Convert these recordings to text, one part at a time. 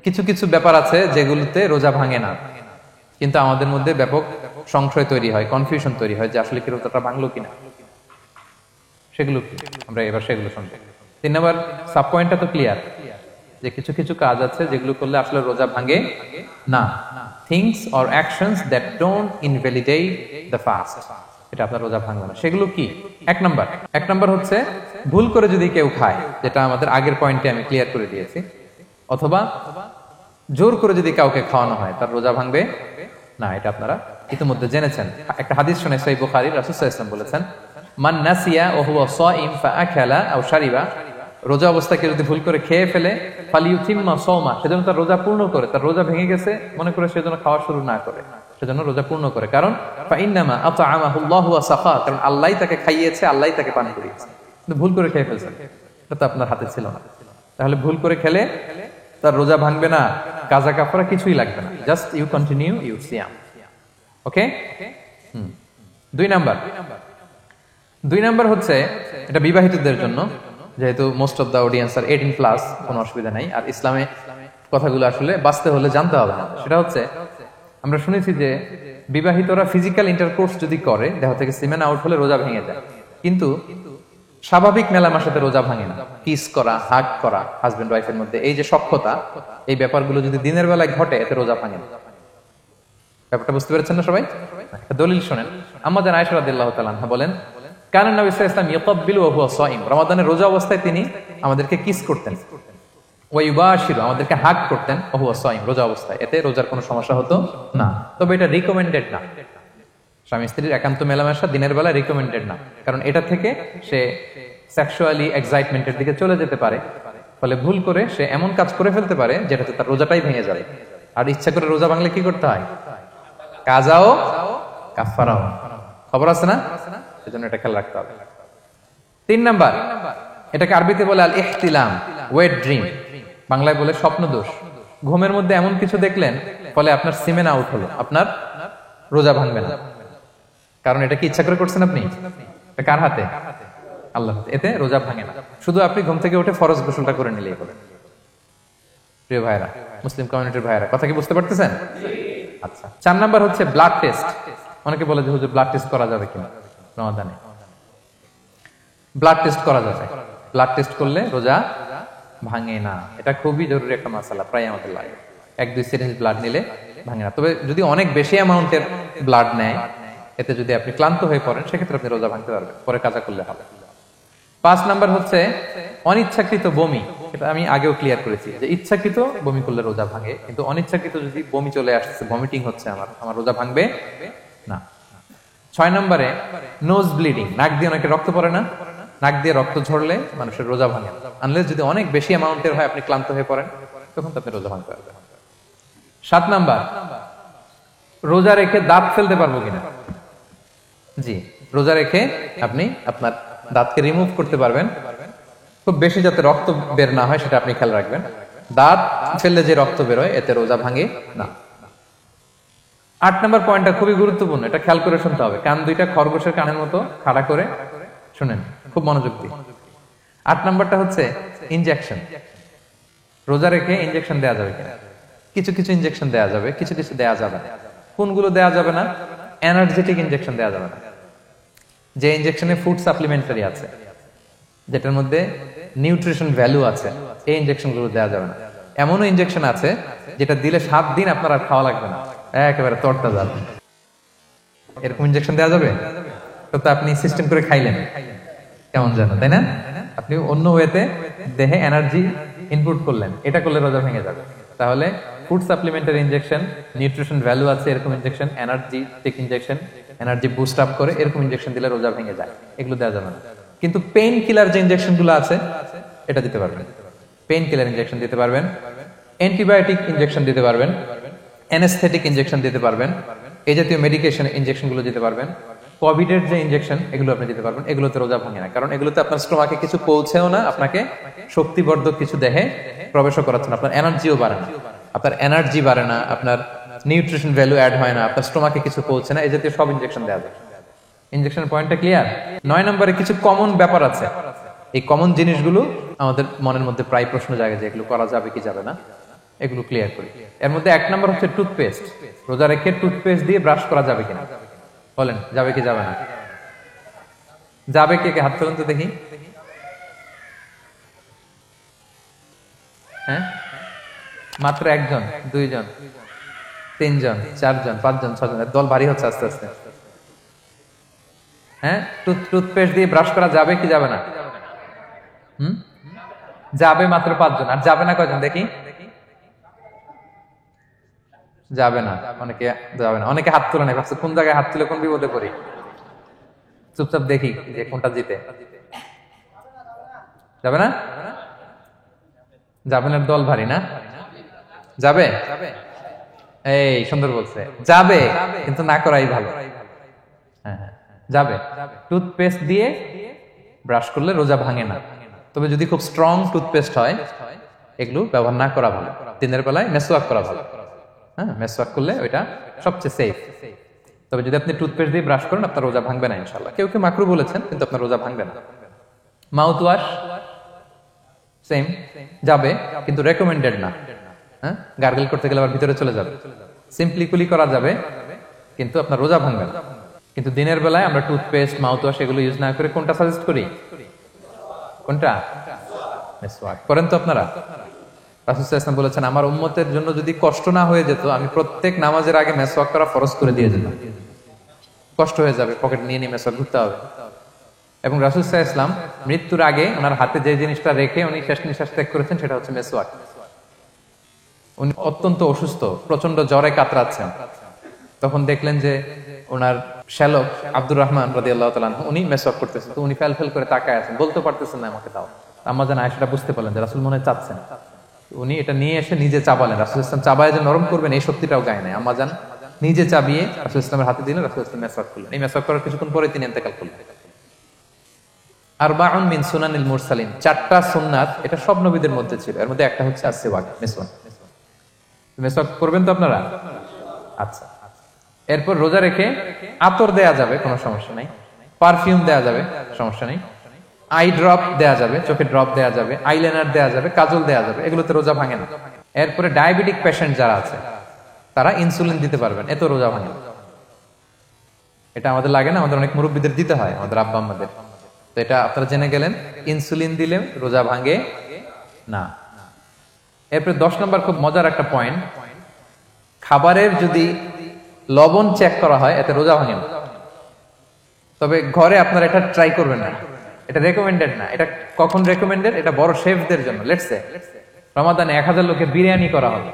কিছু কিছু ব্যাপার আছে যেগুলোতে রোজা ভাঙে না, কিন্তু আমাদের মধ্যে ব্যাপক সংশয় তৈরি হয়, কনফিউশন তৈরি হয় যে আসলে কি রোজাটা ভাঙলো কিনা। সেগুলো কি আমরা এবার সেগুলো শুনবো। 3 নম্বর সাব পয়েন্টটা তো ক্লিয়ার যে কিছু কিছু কাজ আছে যেগুলো করলে আসলে রোজা ভাঙে না। Things or actions that don't invalidate the fast, এটা আপনার রোজা ভাঙবে না। সেগুলো কি? এক নাম্বার হচ্ছে ভুল করে যদি কেউ খায়, যেটা আমাদের আগের পয়েন্টে আমি ক্লিয়ার করে দিয়েছি, অথবা জোর করে যদি কাউকে খাওয়ানো হয় তার রোজা ভাঙবে না, এটা আপনারা ইতিমধ্যে জেনেছেন। একটা হাদিস শুনে সহিহ বুখারী, রাসূল সাল্লাল্লাহু আলাইহি ওয়াসাল্লাম বলেছেন, মান নাসিয়া ওয়া হুয়া সাইম ফাআকালা আও শারিবা, রোজা অবস্থায় কেউ যদি ভুল করে খেয়ে ফেলে, ফালিউতিম্মা সাওমা, সেজন্য তার রোজা পূর্ণ করে, তার রোজা ভেঙে গেছে মনে করে সেজন্য খাওয়া শুরু না করে, সেজন্য রোজা পূর্ণ করে। কারণ ফাইন্নামা আতআমাহুল্লাহু ওয়া সাকা, কারণ আল্লাহই তাকে খাইয়েছে, আল্লাহই তাকে পান করিয়েছে। কিন্তু ভুল করে খেয়ে ফেলছেন, এটা তো আপনার হাতে ছিল না। তাহলে ভুল করে খেলে তার রোজা ভাঙবে না, কাজা কাফারা কিছুই লাগবে না, জাস্ট ইউ কন্টিনিউ ইউর সিয়াম। ওকে। 2 নাম্বার হচ্ছে এটা বিবাহিতদের জন্য, যেহেতু most of the audience are 18+, কোনো অসুবিধা নাই। আর ইসলামে কথাগুলো আসলে বাঁচতে হলে জানতে হবে না। সেটা হচ্ছে আমরা শুনেছি যে বিবাহিতরা ফিজিক্যাল ইন্টারকোর্স যদি করে, দেহ থেকে সিমেন আউট হলে রোজা ভেঙে যায়, কিন্তু স্বাভাবিক মেলামেশাতে রোজা ভাঙে না। কিস করা, হাগ করা হাজবেন্ড ওয়াইফের মধ্যে, এই যে সখ্যতা, এই ব্যাপারগুলো যদি দিনের বেলায় ঘটে এতে রোজা ভাঙে না। ব্যাপারটা বুঝতে পেরেছেন না সবাই? একটা দলিল শোনেন। আমাদের আয়েশা রাদিয়াল্লাহু তাআলা আনহা বলেন, কানা নবী সাল্লাল্লাহু আলাইহি ওয়াসাল্লাম ইয়াকাব্বিলু ওয়া হুয়া সাইম, রমাদানের রোজা অবস্থায় তিনি আমাদেরকে কিস করতেন, ওয়া ইউবাশিরু, আমাদেরকে হাগ করতেন, ওয়া হুয়া সাইম, রোজা অবস্থায়। এতে রোজার কোনো সমস্যা হতো না, তবে এটা রিকমেন্ডেড না। স্বামী স্ত্রীর একান্ত মেলামেশা দিনের বেলা রিকমেন্ডেড না, কারণ এটা থেকে সে সেক্সুয়ালি এক্সাইটমেন্টের দিকে চলে যেতে পারে, ফলে ভুল করে সে এমন কাজ করে ফেলতে পারে যেটাতে তার রোজাটাই ভেঙে যাবে। আর ইচ্ছা করে রোজা ভাঙলে কি করতে হয়? কাজাও কাফারাও, খবর আছে না? সেজন্য এটা খেয়াল রাখতে হবে। 3 নাম্বার, এটাকে আরবিতে বলে আল ইহতিলাম, ওয়েট ড্রিম, বাংলায় বলে স্বপ্ন দোষ। ঘুমের মধ্যে এমন কিছু দেখলেন ফলে আপনার সিমেন আউট হলো, আপনার রোজা ভাঙবে না, কারণ এটা কি ইচ্ছা করে করছেন আপনি? এটা কার হাতে? আল্লাহর হাতে। এতে রোজা ভাঙে না, শুধু আপনি ঘুম থেকে উঠে ফরজ গোসলটা করে নিলেই হলো। প্রিয় ভাইরা, মুসলিম কমিউনিটির ভাইরা, কথা কি বুঝতে পারতেছেন? আচ্ছা। 4 নাম্বার হচ্ছে ব্লাড টেস্ট। অনেকে বলে যে হুজুর ব্লাড টেস্ট করা যাবে কিনা রমাদানে? ব্লাড টেস্ট করা যাবে। ব্লাড টেস্ট করলে রোজা ভাঙে না, এটা খুবই জরুরি একটা মাসালা, প্রায় আমাদের লাগে। 1-2 সিরিঞ্জ ব্লাড নিলে ভাঙে না, তবে যদি অনেক বেশি অ্যামাউন্টের ব্লাড নেয়, এতে যদি আপনি ক্লান্ত হয়ে পড়েন, সেক্ষেত্রে আপনি রোজা ভাঙতে পারবেন, পরে কাজা করলে হবে। 5 নাম্বার হচ্ছে অনিচ্ছাকৃত বমি। এটা আমি আগেও ক্লিয়ার করেছি যে ইচ্ছাকৃত বমি করলে রোজা ভাঙে, কিন্তু অনিচ্ছাকৃত যদি বমি চলে আসছে, ভমিটিং হচ্ছে, আমার রোজা ভাঙবে না। 6 নম্বরে নোজ ব্লিডিং, নাক দিয়ে অনেকে রক্ত পড়ে না, নাক দিয়ে রক্ত ঝরলে মানুষের রোজা ভাঙে, আনলেস যদি অনেক বেশি অ্যামাউন্টের হয়, আপনি ক্লান্ত হয়ে পড়েন, তখন তো আপনি রোজা ভাঙতে পারবেন। 7 নাম্বার, রোজা রেখে দাঁত ফেলতে পারবো কিনা? জি, রোজা রেখে আপনি আপনার দাঁতকে রিমুভ করতে পারবেন, খুব বেশি যাতে রক্ত বের না হয় সেটা আপনি খেয়াল রাখবেন। দাঁত ফেললে যে রক্ত বেরোয় এতে রোজা ভাঙে না। 8 নম্বর পয়েন্টটা খুবই গুরুত্বপূর্ণ, এটা খেয়াল করে শুনতে হবে। কান দুইটা খরগোশের কানের মতো খাড়া করে শুনেন, খুব মনোযোগ দিয়ে। 8 নম্বরটা হচ্ছে ইনজেকশন। রোজা রেখে ইনজেকশন দেওয়া যাবে কিনা? কিছু কিছু ইনজেকশন দেওয়া যাবে, কিছু কিছু দেওয়া যাবে না। কোনগুলো দেওয়া যাবে না? এনার্জেটিক ইনজেকশন দেওয়া যাবে না। যে ইনজেকশনে ফুড সাপ্লিমেন্টারি আছে, যেটার মধ্যে নিউট্রিশন ভ্যালু আছে, এই ইনজেকশন গুলো দেওয়া যাবে না। এমনও ইনজেকশন আছে যেটা দিলে 7 দিন আপনার আর খাওয়া লাগবে না, একেবারে তরটা যাবে, এরকম ইনজেকশন দেওয়া যাবে? তো আপনি সিস্টেম করে খাইলেন কেমন জানো, তাই না? আপনি অন্য ওয়েতে দেহে এনার্জি ইনপুট করলেন, এটা করলে রোজা ভেঙে যাবে। তাহলে food supplementary injection, nutrition value আছে এরকম injection, energetic injection, energy boost up করে এরকম ইনজেকশন দিলে রোজা ভেঙে যায়, এগুলো দেওয়া যাবে না। কিন্তু পেইন কিলার যে ইনজেকশন গুলো আছে এটা দিতে পারবেন। পেইন কিলার ইনজেকশন দিতে পারবেন, অ্যান্টিবায়োটিক ইনজেকশন দিতে পারবেন, অ্যানেস্থেটিক ইনজেকশন দিতে পারবেন, এই জাতীয় মেডিকেশন ইনজেকশন গুলো দিতে পারবেন। কোভিডের যে ইনজেকশন এগুলো আপনি দিতে পারবেন, এগুলোতে রোজা ভাঙে না, কারণ এগুলোতে আপনার স্টোমাকে কিছু পৌঁছেও না, আপনাকে শক্তিবর্ধক কিছু দেহে প্রবেশও করাচ্ছে না, আপনার এনার্জিও বাড়ে না, আপনার এনার্জি বাড়ে না, আপনার নিউট্রিশন ভ্যালু অ্যাড হয় না, আপনার স্টোমাকে কিছু পৌঁছে না, এই জাতীয় সব ইনজেকশন দেওয়া যায়। ইনজেকশনের পয়েন্টটা ক্লিয়ার? 9 নম্বরে কিছু কমন ব্যাপার আছে, এই কমন জিনিসগুলো আমাদের মনের মধ্যে প্রায় প্রশ্ন জাগে যে এগুলো করা যাবে কি যাবে না। এগুলো ক্লিয়ার করি। এর মধ্যে 1 নম্বর হচ্ছে টুথপেস্ট। রোজা রেখে টুথপেস্ট দিয়ে ব্রাশ করা যাবে কিনা বলেন, যাবে কি যাবে না? যাবে, কে কে হাত তুলুন তো দেখি। হ্যাঁ, মাত্র 1 জন, 2 জন, 3 জন, 4 জন, 5 জন, 6 জন, দল ভারী হচ্ছে আস্তে আস্তে। হ্যাঁ, টুথপেস্ট দিয়ে ব্রাশ করা যাবে কি যাবে না? যাবে মাত্র 5 জন। আর যাবে না কয়জন দেখি? যাবে না, অনেকে যাবে না। অনেকে হাত তুলে নেই, ভাবছে কোন জায়গায় হাত তুলে কোন বিপদে পড়ি। চুপচাপ দেখি যে কোনটা জিতে। যাবে না? যাবে না, দল ভারী না? যাবে? এই সুন্দর বলছে, যাবে, কিন্তু না করাই ভালো। হ্যাঁ হ্যাঁ, যাবে। টুথপেস্ট দিয়ে ব্রাশ করলে রোজা ভাঙে না, তবে যদি খুব স্ট্রং টুথপেস্ট হয় এগুলো ব্যবহার না করা ভালো। দিনের বেলায় মেসওয়াক করা ভালো। হ্যাঁ, মেসওয়াক করলে ওইটা সবচেয়ে সেফ। তবে যদি আপনি টুথপেস্ট দিয়ে ব্রাশ করেন আপনার রোজা ভাঙবে না ইনশাআল্লাহ। কেউ কেউ মাকরু বলেছেন, কিন্তু আপনার রোজা ভাঙবে না। মাউথ ওয়াশ সেম, যাবে, কিন্তু রেকমেন্ডেড না। হ্যাঁ, গার্গল করতে গেলে আবার ভিতরে চলে যাবে। সিম্পলি কুলি করা যাবে, কিন্তু আপনার রোজা ভাঙবে না। কিন্তু দিনের বেলায় আমরা টুথপেস্ট, মাউথ ওয়াশ এগুলো ইউজ না করে কোনটা সাজেস্ট করি? কোনটা? মেসওয়াক করেন তো আপনারা? রাসূল সাল্লাল্লাহু আলাইহি ওয়াসাল্লাম বলেছেন, আমার উম্মতের জন্য যদি কষ্ট না হয়ে যেত আমি প্রত্যেক নামাজের আগে মেসওয়াক করা ফরজ করে দিয়ে যেতাম। কষ্ট হয়ে যাবে, পকেট নিয়ে নিয়ে মেসওয়াক ঘুরতে হবে। এবং রাসূল সাল্লাল্লাহু আলাইহি ওয়াসাল্লাম মৃত্যুর আগে ওনার হাতে যে জিনিসটা রেখে উনি শেষ নিঃশ্বাস ত্যাগ করেছেন সেটা হচ্ছে মেসওয়াক। উনি অত্যন্ত অসুস্থ, প্রচন্ড জ্বরে কাতরাচ্ছেন। তখন দেখলেন যে ওনার শ্যালক আব্দুর রহমান রাদিয়াল্লাহু তাআলা আনহু উনি মেসওয়াক করতেছেন, তো উনি ফেল করে তাকায় আছেন, বলতে পারতেছেন না আমাকে দাও। আম্মা জান আয়েশা বুঝতে পারলেন যে রাসূল মনে হয় চাচ্ছেন, উনি এটা নিয়ে এসে নিজে চাবালেন। রাসূল ইসলাম চাবায় যে নরম করবেন এই শক্তিটাও গায়ে নাই। আম্মা জান নিজে চাবিয়ে রাসূল ইসলামের হাতে দিলেন, রাসূল ইসলাম মেসওয়াক করলেন। এই মেসওয়াক করার কিছুক্ষণ পরে তিনি ইন্তেকাল করলেন। আরবাউন মিন সুনানিল মুরসালিন, 4টা সুন্নাত, এটা সব নবীদের মধ্যে ছিল। এর মধ্যে একটা হচ্ছে আসওয়াক, মেসওয়াক। মেসওয়াক করবেন তো আপনারা? আচ্ছা। এরপর রোজা রেখে আতর দেয়া যাবে, কোনো সমস্যা নাই। পারফিউম দেয়া যাবে, সমস্যা নেই। আই ড্রপ দেয়া যাবে, চোখে ড্রপ দেয়া যাবে, আইলাইনার দেয়া যাবে, কাজল দেয়া যাবে, এগুলোতে রোজা ভাঙে না। এরপরে ডায়াবেটিক পেশেন্ট যারা আছে তারা ইনসুলিন দিতে পারবেন, এত রোজা ভাঙে না। এটা আমাদের লাগে না, আমাদের অনেক মুরব্বীদের দিতে হয়, আমাদের আব্বা আম্মাদের। তো এটা আপনারা জেনে গেলেন, ইনসুলিন দিলে রোজা ভাঙে না। এরপরে 10 নম্বর খুব মজার একটা পয়েন্ট, খাবারের যদি লবণ চেক করা হয় এতে রোজা ভাঙে না। তবে ঘরে আপনারা এটা ট্রাই করবেন না, এটা রেকমেন্ডেড না। এটা কখন রেকমেন্ডেড? এটা বড় শেফদের জন্য। লেটস সে রমাদানে 1000 লোকের বিরিয়ানি করা হবে,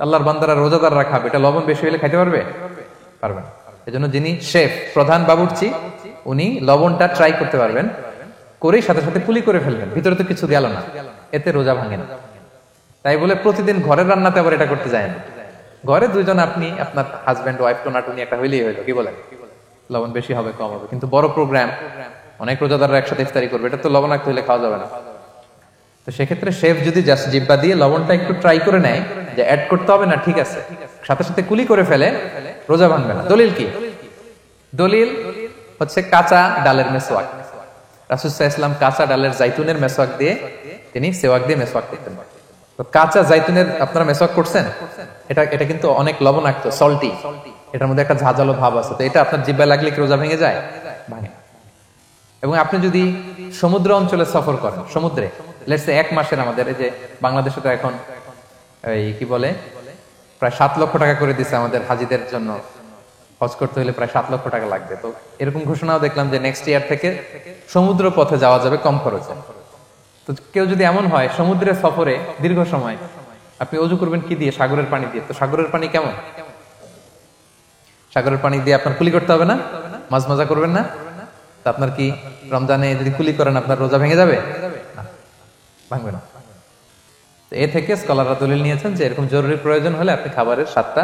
আল্লাহর বান্দারা রোজাদাররা খাবে, এটা লবণ বেশি হলে খাইতে পারবে? পারবে না। এজন্য যিনি শেফ, প্রধান বাবুর্চি, উনি লবণটা ট্রাই করতে পারবেন, করেই সাথে সাথে কুলি করে ফেলবেন, ভিতরে তো কিছু গেল না, এতে রোজা ভাঙে না। তাই বলে প্রতিদিন ঘরের রান্নাতে আবার এটা করতে যায় না। ঘরে 2 জন, আপনি আপনার হাজবেন্ড ওয়াইফ টোনাটুনি একটা হইলেই হইলো, কি বলেন? লবণ বেশি হবে কম হবে। কিন্তু বড় প্রোগ্রাম, অনেক রোজাদাররা একসাথে ইফতারি করবে, এটা তো লবণাক্ত হইলে খাওয়া যাবে না। তো সেক্ষেত্রে শেফ যদি জাস্ট জিব্বা দিয়ে লবণটা একটু ট্রাই করে নেয় যে অ্যাড করতে হবে না, ঠিক আছে, সাথে সাথে কুলি করে ফেলে, রোজা ভাঙবে না। দলিল কি? দলিল হচ্ছে কাঁচা ডালের মেসওয়াক। রাসূল সাল্লাল্লাহু আলাইহি ওয়াসাল্লাম কাঁচা ডালের জাইতুনের মেসওয়াক দিয়ে তিনি সেওয়াক দিয়ে মেসওয়াক করতেন। তো কাঁচা জাইতুনের আপনারা মেসওয়াক করছেন, এটা কিন্তু অনেক লবণাক্ত, সল্টি, এটার মধ্যে একটা ঝাঁঝালো ভাব আছে। তো এটা আপনার জিহ্বায় লাগলে কি রোজা ভেঙে যায়? ভাঙে। এবং আপনি যদি সমুদ্র অঞ্চলে সফর করেন, সমুদ্রে লেটস সে 1 মাসের, আমাদের এই যে বাংলাদেশে তো এখন এই কি বলে প্রায় 7 লক্ষ টাকা করে দিচ্ছে আমাদের হাজিদের জন্য, হজ করতে হলে প্রায় 7 লক্ষ টাকা লাগবে। তো এরকম ঘোষণাও দেখলাম যে নেক্সট ইয়ার থেকে সমুদ্র পথে যাওয়া যাবে কম খরচে। তো কেউ যদি এমন হয় সমুদ্রের সফরে দীর্ঘ সময়, আপনি অজু করবেন কি দিয়ে? সাগরের পানি দিয়ে। তো সাগরের পানি কেমন? সাগরের পানি দিয়ে আপনার কুলি করতে হবে না? মাছ মজা করবেন না? তা আপনার কি রমজানে যদি কুলি করেন আপনার রোজা ভেঙে যাবে? ভাঙবে না। তো এ থেকে স্কলাররা দলিল নিয়েছেন যে এরকম জরুরি প্রয়োজন হলে আপনি খাবারের স্বাদটা,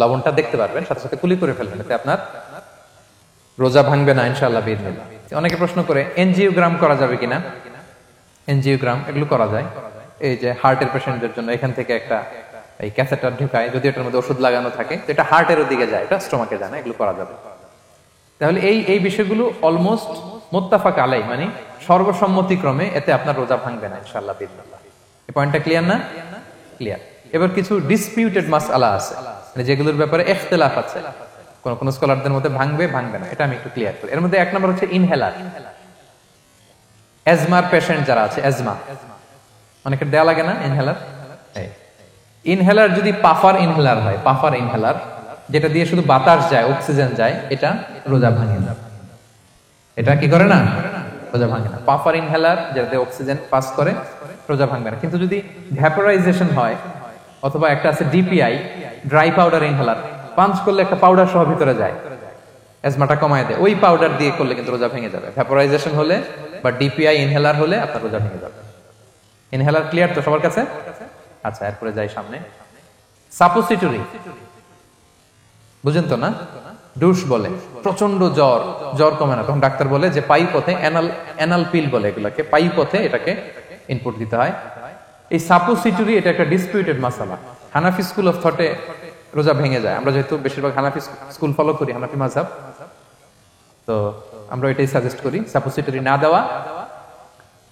লবণটা দেখতে পারবেন, সাথে সাথে কুলি করে ফেলবেন, এতে আপনার রোজা ভাঙবে না ইনশাআল্লাহ বিইذনিল্লাহ। অনেকে প্রশ্ন করে এনজিওগ্রাম করা যাবে কিনা? এনজিওগ্রাম এগুলো করা যায়। এই যে হার্টের পেশেন্টদের জন্য এখান থেকে একটা এই ক্যাথেটার ঢুকায়, যদি এটার মধ্যে ওষুধ লাগানো থাকে, তো এটা হার্টের দিকে যায়, এটা স্টোমাকে যায় না, এগুলো করা যাবে। তাহলে এই বিষয়গুলো অলমোস্ট মুত্তাফাক আলাই, মানে সর্বসম্মতিক্রমে এতে আপনার রোজা ভাঙবে না ইনশাআল্লাহ বিইذনিল্লাহ। এই পয়েন্টটা ক্লিয়ার না? ক্লিয়ার। এবার কিছু ডিসপিউটেড মাসআলা আছে, মানে যেগুলোর ব্যাপারে ইখতিলাফ আছে, কোন কোন স্কলারদের মধ্যে ভাঙবে ভাঙবে না, এটা আমি একটু ক্লিয়ার করি। এর মধ্যে এক নম্বর হচ্ছে ইনহেলার। এজমার পেশেন্ট যারা আছে, এজমা অনেকের দেয়া লাগে না ইনহেলার। ইনহেলার যদি পাফার ইনহেলার হয়, পাফার ইনহেলার যেটা দিয়ে শুধু বাতাস যায়, অক্সিজেন যায়, এটা রোজা ভাঙে না। এটা কি করে না? রোজা ভাঙে না। পাফার ইনহেলার যেটাতে অক্সিজেন পাস করে, রোজা ভাঙবে না। কিন্তু যদি ভ্যাপোরাইজেশন হয়, অথবা একটা আছে DPI, dry powder inhaler, punch করলে একটা পাউডার সহ ভিতরে যায়, এজমাটা কমায় দেয়, ওই পাউডার দিয়ে করলে কিন্তু রোজা ভেঙে যাবে। ভ্যাপোরাইজেশন হলে বা ডিপিআই ইনহেলার হলে আপনার রোজা ভেঙে যাবে। ইনহেলার ক্লিয়ার তো সবার কাছে? আচ্ছা, এরপরে যাই সামনে। সাপোসিটরি বুঝেন তো না? ডুশ বলে, প্রচন্ড জ্বর, জ্বর কমে না, তখন ডাক্তার বলে যে পাই পথে, অ্যানাল পিল বলে এগুলোকে, পাই পথে এটাকে ইনপুট দিতে হয়। এই সাপোসিটরি এটা একটা ডিসপিউটেড মাসালা। হানাফি স্কুল অফ থটে রোজা ভেঙে যায়। আমরা যেহেতু বেশিরভাগ হানাফি স্কুল ফলো করি, হানাফি মাযহাব, তো আমরা এটাই সাজেস্ট করি সাপোসিটরি না দেওয়া।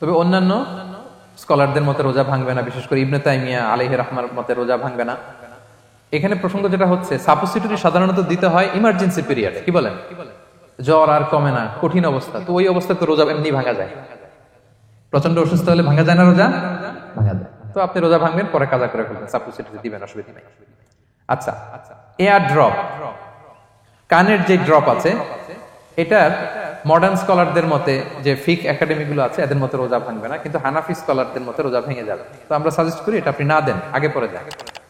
তবে অন্যান্য স্কলারদের মতে রোজা ভাঙবে না, বিশেষ করে ইবনে তাইমিয়া আলাইহি রাহমার মতে রোজা ভাঙবে না। এখানে প্রসঙ্গ যেটা হচ্ছে, সাপোসিটরি সাধারণত দিতে হয় ইমার্জেন্সি পিরিয়ডে। কি বলেন? জ্বর আর কমে না, কঠিন অবস্থা, তো ওই অবস্থায় তো রোজা এমনি ভাঙা যায়। প্রচন্ড অসুস্থ হলে ভাঙা যায় না রোজা? ভাঙা যায়। তো আপনি রোজা ভাঙবেন, পরে কাজা করে ফেলবেন, সাপোসিটরি দিবেন, অসুবিধা নেই। আচ্ছা, এয়ার ড্রপ, কানের যে ড্রপ আছে, এটার মডার্ন স্কলারদের মতে, যে ফিক একাডেমি গুলো আছে, এদের মতে রোজা ভাঙবে না, কিন্তু হানাফি স্কলারদের মতে রোজা ভেঙে যাবে। তো আমরা সাজেস্ট করি এটা আপনি না দেন, আগে পরে দেন।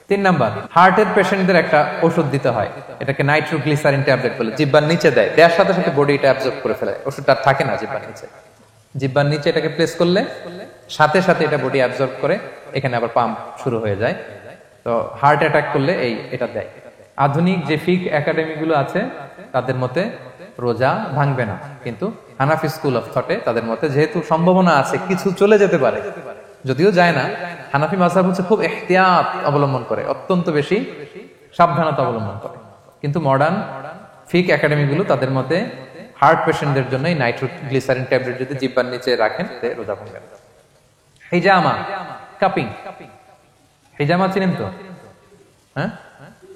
3 নাম্বার, হার্টের পেশেন্টদের একটা ওষুধ দিতে হয়, এটাকে নাইট্রোগ্লিসারিন ট্যাবলেট বলে, জিহ্বার নিচে দেয়, দেওয়ার সাথে সাথে বডি এটা অ্যাবজর্ব করে ফেলে, ওষুধটা থাকে না জিহ্বার নিচে। জিহ্বার নিচে এটাকে প্লেস করলে সাথে সাথে এটা বডি অ্যাবজর্ব করে, এখানে আবার পাম্প শুরু হয়ে যায়। তো হার্ট অ্যাটাক করলে এটা দেয়। আধুনিক যে ফিক একাডেমি গুলো আছে, তাদের মতে রোজা ভাঙবে না, কিন্তু হানাফি স্কুল অফ থটে তাদের মতে যেহেতু সম্ভাবনা আছে কিছু চলে যেতে পারে, যদিও যায় না, হানাফি মাযহাব হচ্ছে খুব ইহতিয়াত অবলম্বন করে, অত্যন্ত বেশি সাবধানতা অবলম্বন করে। কিন্তু মডার্ন ফিক একাডেমি গুলো তাদের মতে হার্ট পেশেন্টদের জন্য নাইট্রোগ্লিসারিন ট্যাবলেট যদি জিহ্বার নিচে রাখেন, রোজা ভাঙবে না। হিজামা, কাপিং, হিজামা চিনেন তো? হ্যাঁ,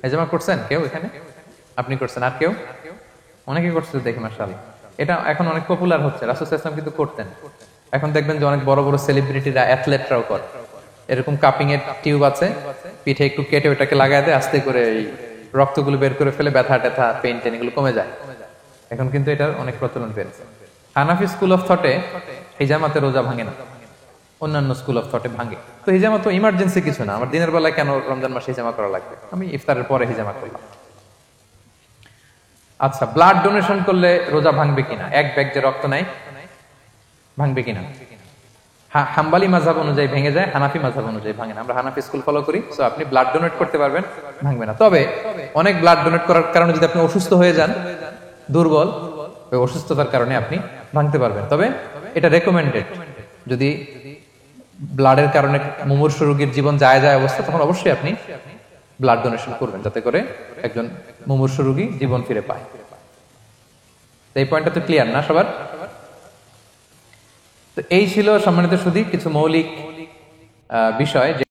হিজামা করছেন কেউ এখানে? আপনি করছেন, আর কেউ? অনেকে করছে দেখি, মাশাআল্লাহ। এটা এখন অনেক পপুলার হচ্ছে, রাসূল সাল্লাল্লাহু আলাইহি ওয়াসাল্লাম কিন্তু করতেন। এখন দেখবেন যে অনেক বড় বড় সেলিব্রিটিরা, অ্যাথলেটরাও করে। এরকম কাপিং এর টিউব আছে, পিঠে একটু কেটে ওটাকে লাগায় দেয়, আস্তে করে এই রক্তগুলো বের করে ফেলে, ব্যথা ট্যাথা, পেইন টেন এগুলো কমে যায়। এখন কিন্তু এটার অনেক প্রচলন পেয়েছে। হানাফি স্কুল অফ থটে হিজামাতে রোজা ভাঙে না, অন্যান্য স্কুল অফ থটে ভাঙে। তো হিজামা তো ইমার্জেন্সি কিছু না, আমার দিনের বেলায় কেন রমজান মাসে হিজামা করা লাগবে, আমি ইফতারের পরে হিজামা করলাম। আচ্ছা, ব্লাড ডোনেশন করলে রোজা ভাঙবে কিনা, এক ব্যাগ যে রক্ত নাই, ভাঙবে কিনা? হাম্বলি মাযহাব অনুযায়ী ভেঙে যায়, হানাফি মাযহাব অনুযায়ী ভাঙে না। আমরা হানাফি স্কুল ফলো করি, সো আপনি ব্লাড ডোনেট করতে পারবেন, ভাঙবে না। তবে অনেক ব্লাড ডোনেট করার কারণে যদি আপনি অসুস্থ হয়ে যান, দুর্বল, ওই অসুস্থতার কারণে আপনি ভাঙতে পারবেন। তবে এটা রেকমেন্ডেড, যদি ব্লাডের কারণে মুমূর্ষু রোগীর জীবন যায় অবস্থা, তখন অবশ্যই আপনি ব্লাড ডোনেশন করবেন, যাতে করে একজন মুমূর্ষু রোগী জীবন ফিরে পায়। এই পয়েন্টটা তো ক্লিয়ার না সবার? তো এই ছিল সম্মানিত সুধী কিছু মৌলিক বিষয়।